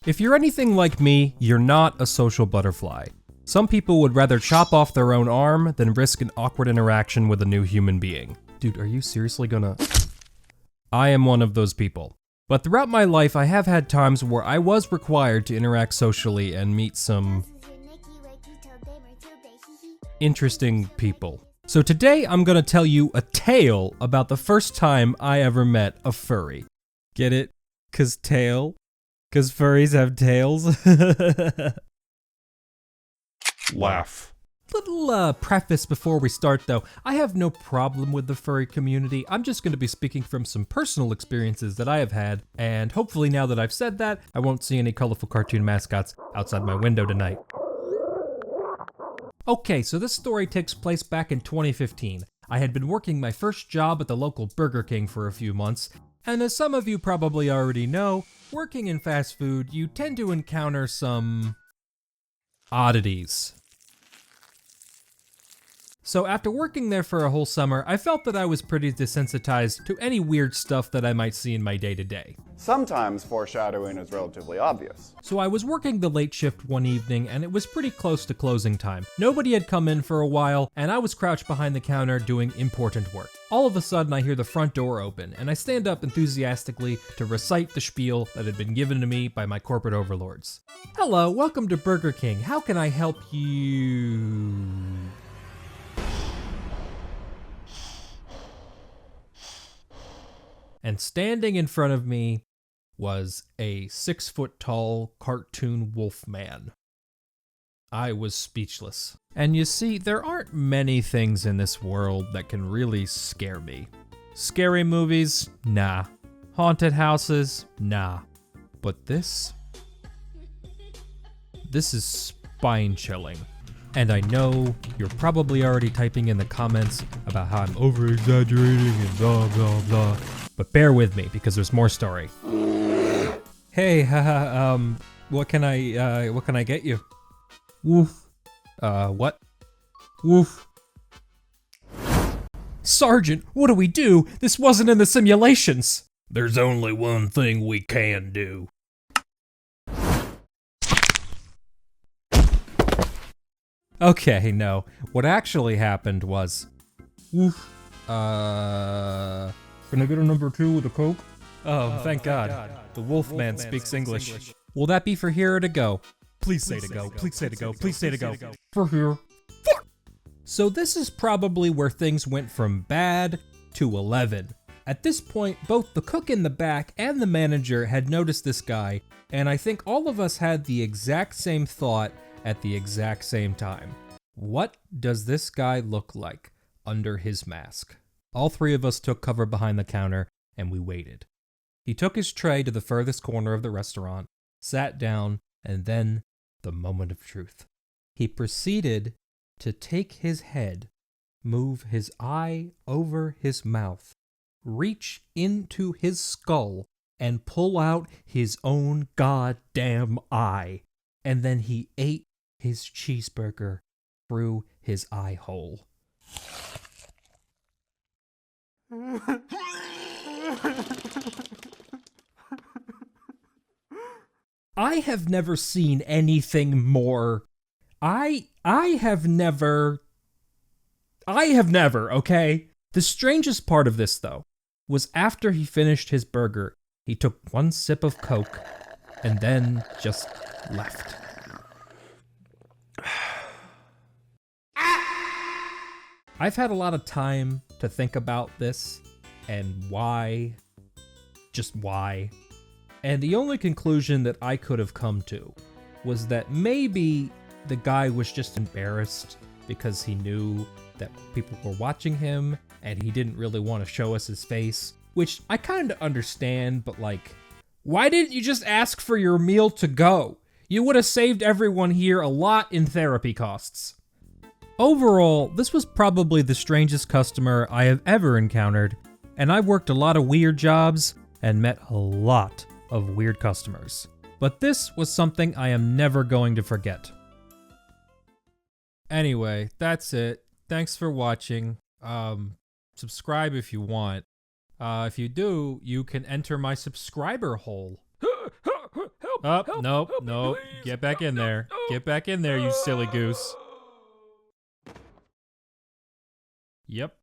If you're anything like me, you're not a social butterfly. Some people would rather chop off their own arm than risk an awkward interaction with a new human being. Dude, are you seriously gonna... I am one of those people. But throughout my life, I have had times where I was required to interact socially and meet some interesting people. So today, I'm gonna tell you a tale about the first time I ever met a furry. Get it? 'Cause tail? 'Cause furries have tails? Laugh. Little preface before we start though. I have no problem with the furry community. I'm just going to be speaking from some personal experiences that I have had, and hopefully now that I've said that, I won't see any colorful cartoon mascots outside my window tonight. Okay, so this story takes place back in 2015. I had been working my first job at the local Burger King for a few months, and as some of you probably already know, working in fast food, you tend to encounter some oddities. So after working there for a whole summer, I felt that I was pretty desensitized to any weird stuff that I might see in my day-to-day. Sometimes foreshadowing is relatively obvious. So I was working the late shift one evening and it was pretty close to closing time. Nobody had come in for a while and I was crouched behind the counter doing important work. All of a sudden I hear the front door open and I stand up enthusiastically to recite the spiel that had been given to me by my corporate overlords. Hello, welcome to Burger King. How can I help you? And standing in front of me was a 6-foot-tall cartoon wolf man. I was speechless. And you see, there aren't many things in this world that can really scare me. Scary movies? Nah. Haunted houses? Nah. But this is spine-chilling. And I know you're probably already typing in the comments about how I'm over-exaggerating and blah, blah, blah. But bear with me, because there's more story. Hey, what can I get you? Woof. What? Woof. Sergeant, what do we do? This wasn't in the simulations. There's only one thing we can do. Okay, no. What actually happened was... Woof. Can I get a number 2 with a Coke? Oh, thank God. The Wolfman speaks English. Will that be for here or to go? Please say to go. Please say to go. Please say to go. For here. So this is probably where things went from bad to 11. At this point, both the cook in the back and the manager had noticed this guy, and I think all of us had the exact same thought at the exact same time. What does this guy look like under his mask? All three of us took cover behind the counter, and we waited. He took his tray to the furthest corner of the restaurant, sat down, and then the moment of truth. He proceeded to take his head, move his eye over his mouth, reach into his skull, and pull out his own goddamn eye. And then he ate his cheeseburger through his eye hole. I have never seen anything more. I have never, okay? The strangest part of this, though, was after he finished his burger, he took one sip of Coke and then just left. I've had a lot of time to think about this and why, just why. And the only conclusion that I could have come to was that maybe the guy was just embarrassed because he knew that people were watching him and he didn't really want to show us his face, which I kind of understand, but like, why didn't you just ask for your meal to go? You would have saved everyone here a lot in therapy costs. Overall, this was probably the strangest customer I have ever encountered, and I've worked a lot of weird jobs and met a lot of weird customers. But this was something I am never going to forget. Anyway, that's it. Thanks for watching. Subscribe if you want. If you do, you can enter my subscriber hole. Help Oh, nope, nope. Get back in there. Get back in there, you silly goose. Yep.